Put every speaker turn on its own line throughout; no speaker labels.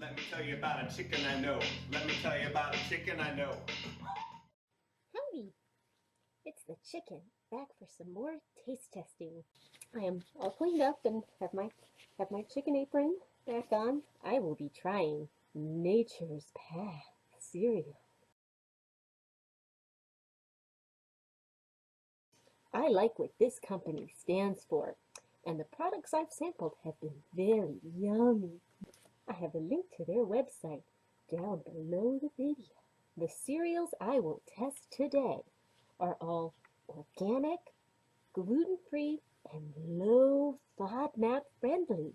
Let me tell you about a chicken I know. Let me tell you about a chicken I know.
Howdy! It's the chicken, back for some more taste testing. I am all cleaned up and have my chicken apron back on. I will be trying Nature's Path cereal. I like what this company stands for, and the products I've sampled have been very yummy. I have a link to their website down below the video. The cereals I will test today are all organic, gluten-free, and low FODMAP friendly.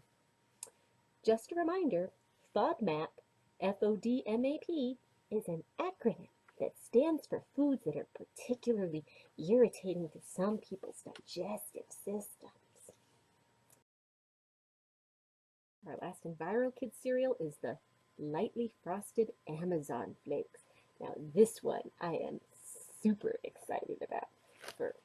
Just a reminder, FODMAP, F-O-D-M-A-P, is an acronym that stands for foods that are particularly irritating to some people's digestive systems. Our last EnviroKid cereal is the lightly frosted Amazon Flakes. Now this one I am super excited about for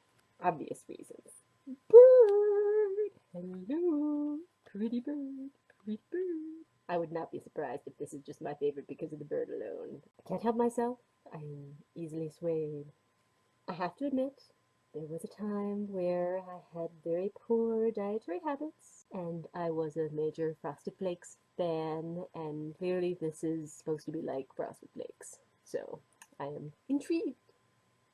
obvious reasons. Bird! Hello! Pretty bird! Pretty bird! I would not be surprised if this is just my favorite because of the bird alone. I can't help myself. I am easily swayed. I have to admit, there was a time where I had very poor dietary habits, and I was a major Frosted Flakes fan, and clearly this is supposed to be like Frosted Flakes. So, I am intrigued.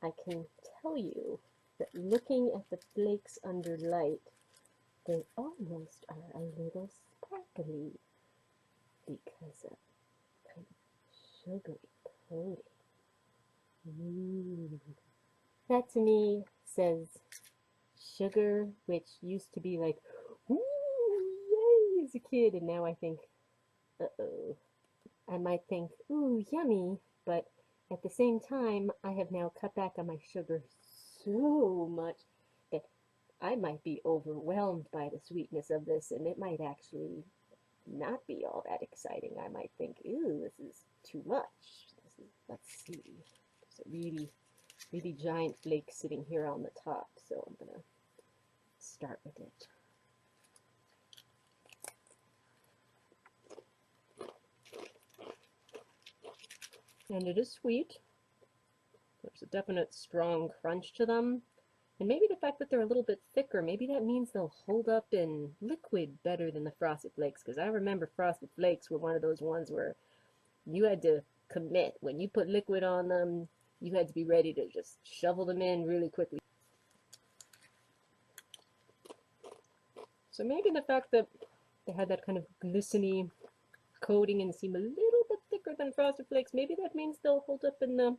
I can tell you that looking at the flakes under light, they almost are a little sparkly because of kind of sugary coating. Ooh. That to me says sugar, which used to be like, ooh, yay, as a kid, and now I think, uh-oh. I might think, ooh, yummy, but at the same time, I have now cut back on my sugar so much that I might be overwhelmed by the sweetness of this, and it might actually not be all that exciting. I might think, ooh, this is too much. Let's see. There's a really giant flake sitting here on the top, so I'm gonna start with it. And it is sweet. There's a definite strong crunch to them. And maybe the fact that they're a little bit thicker, maybe that means they'll hold up in liquid better than the Frosted Flakes, because I remember Frosted Flakes were one of those ones where you had to commit. When you put liquid on them, you had to be ready to just shovel them in really quickly. So maybe the fact that they had that kind of glistening coating and seem a little bit thicker than Frosted Flakes, maybe that means they'll hold up in the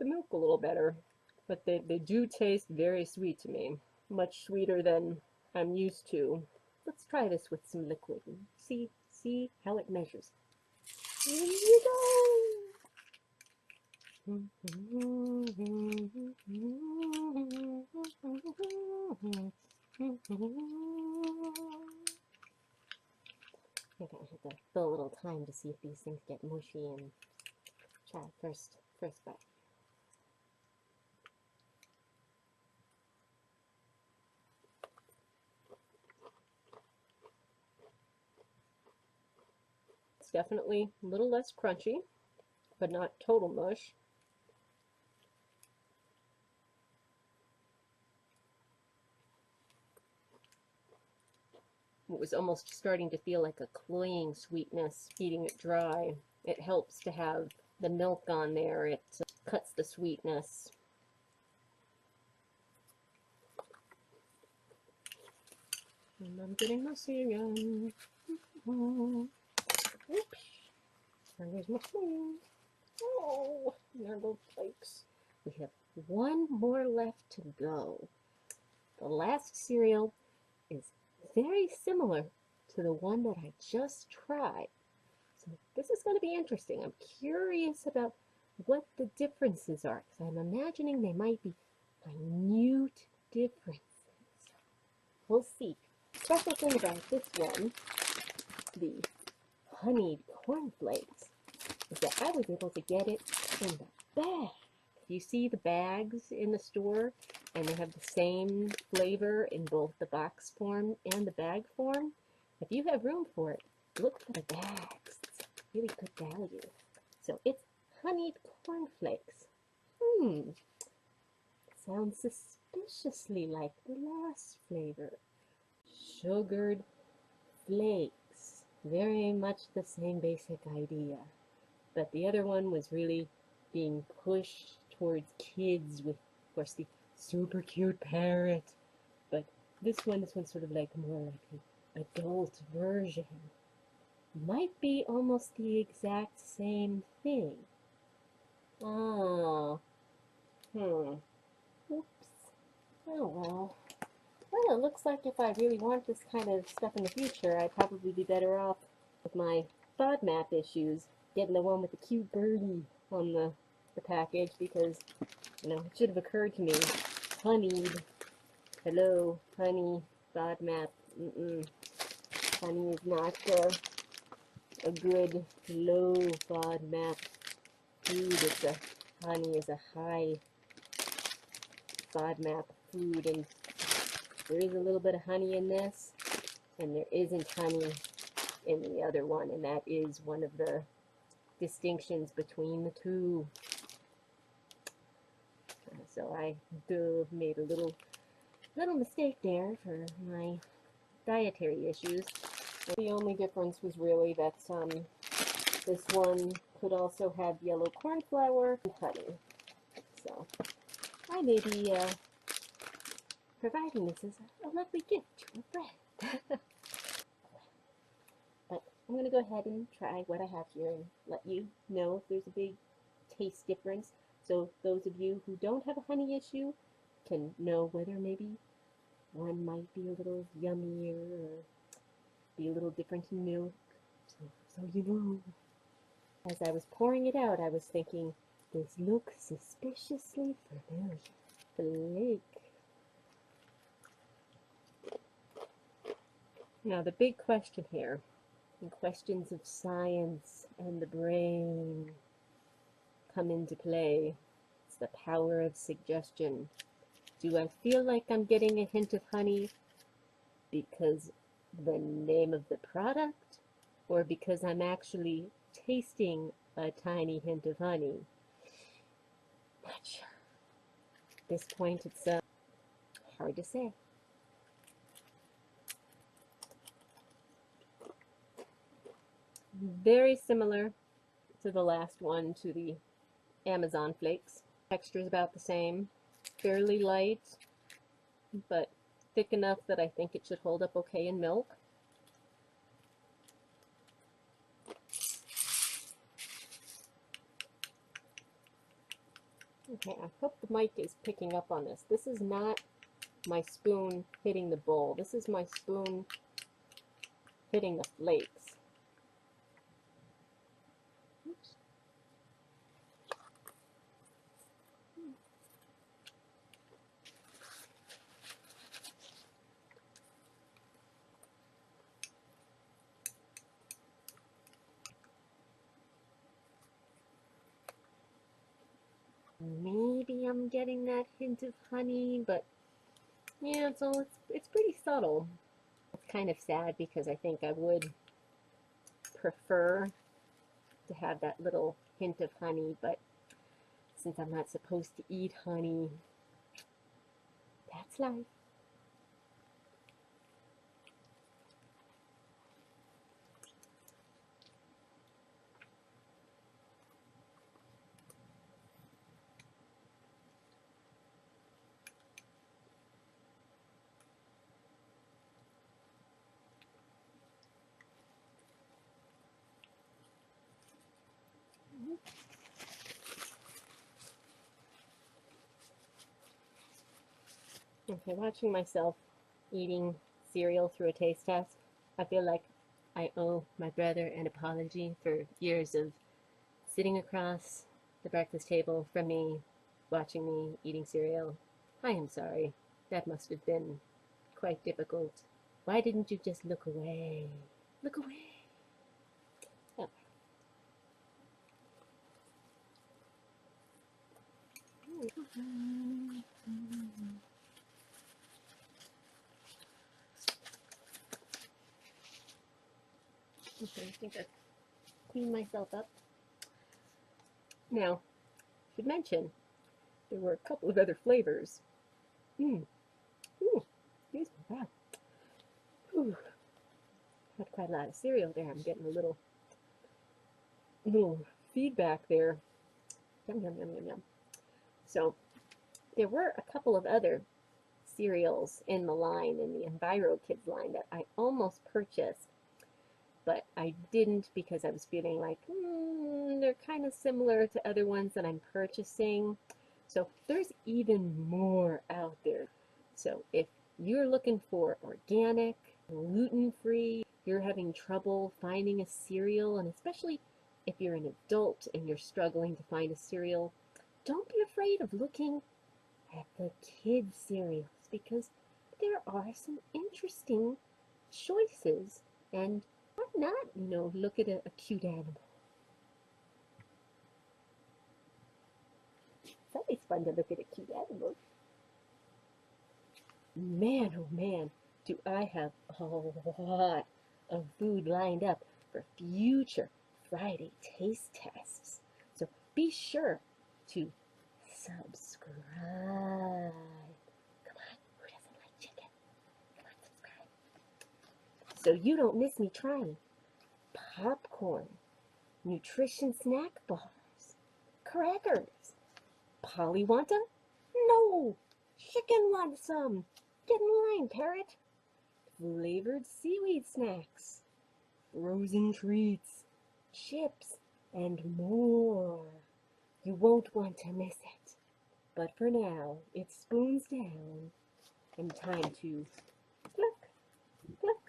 milk a little better. But they do taste very sweet to me, much sweeter than I'm used to. Let's try this with some liquid and see how it measures. Here you go! You're gonna have to fill a little time to see if these things get mushy and try first bite. It's definitely a little less crunchy, but not total mush. It was almost starting to feel like a cloying sweetness eating it dry. It helps to have the milk on there. It cuts the sweetness. And I'm getting messy again. Oops. There's my spoon. Oh, there go flakes. We have one more left to go. The last cereal is very similar to the one that I just tried. So this is going to be interesting. I'm curious about what the differences are, because I'm imagining they might be minute differences. We'll see. Special thing about this one, the Honey Cornflakes, is that I was able to get it in the bag. You see the bags in the store, and they have the same flavor in both the box form and the bag form. If you have room for it, look for the bags. really good value. So it's honeyed cornflakes. Sounds suspiciously like the last flavor. Sugared flakes. Very much the same basic idea. But the other one was really being pushed towards kids with, of course, the super cute parrot. But this one's sort of like more like the adult version. Might be almost the exact same thing. Oh. Oops. Oh well. Well, it looks like if I really want this kind of stuff in the future, I'd probably be better off with my FODMAP issues, getting the one with the cute birdie on the package, because, you know, it should have occurred to me. Honeyed. Hello, honey, FODMAP. Honey is not a good low FODMAP food. Honey is a high FODMAP food, and there is a little bit of honey in this, and there isn't honey in the other one, and that is one of the distinctions between the two. So I made a little mistake there for my dietary issues. The only difference was really that this one could also have yellow corn flour and honey. So I may be providing this as a lovely gift to a friend. But I'm going to go ahead and try what I have here and let you know if there's a big taste difference. So those of you who don't have a honey issue can know whether maybe one might be a little yummier or be a little different in milk. So you know. As I was pouring it out, I was thinking, this looks suspiciously familiar. Flake. Now the big question here, and questions of science and the brain come into play. It's the power of suggestion. Do I feel like I'm getting a hint of honey because the name of the product, or because I'm actually tasting a tiny hint of honey? Not sure. At this point, it's hard to say. Very similar to the last one, to the Amazon Flakes. Texture is about the same. Fairly light, but thick enough that I think it should hold up okay in milk. Okay, I hope the mic is picking up on this. This is not my spoon hitting the bowl. This is my spoon hitting the flakes. Oops. Maybe I'm getting that hint of honey, but yeah, so it's pretty subtle. It's kind of sad because I think I would prefer to have that little hint of honey, but since I'm not supposed to eat honey, that's life. Okay, watching myself eating cereal through a taste test, I feel like I owe my brother an apology for years of sitting across the breakfast table from me, watching me eating cereal. I am sorry. That must have been quite difficult. Why didn't you just look away? Look away. Oh. Okay, I think clean myself up. Now, I should mention, there were a couple of other flavors. Ooh, excuse me, wow. Ooh, had quite a lot of cereal there. I'm getting a little feedback there. Yum, yum, yum, yum, yum. So, there were a couple of other cereals in the line, in the Enviro Kids line, that I almost purchased, but I didn't because I was feeling like they're kind of similar to other ones that I'm purchasing. So there's even more out there. So if you're looking for organic, gluten-free, you're having trouble finding a cereal, and especially if you're an adult and you're struggling to find a cereal, don't be afraid of looking at the kids' cereals, because there are some interesting choices, and why not, look at a cute animal. It's always fun to look at a cute animal. Man, oh man, do I have a lot of food lined up for future Friday taste tests. So be sure to subscribe. Come on, who doesn't like chicken? Come on, subscribe. So you don't miss me trying popcorn, nutrition snack bars, crackers. Polly want 'em? No! Chicken wants some! Get in line, parrot! Flavored seaweed snacks, frozen treats, chips, and more. You won't want to miss it. But for now, it's spoons down and time to look, look.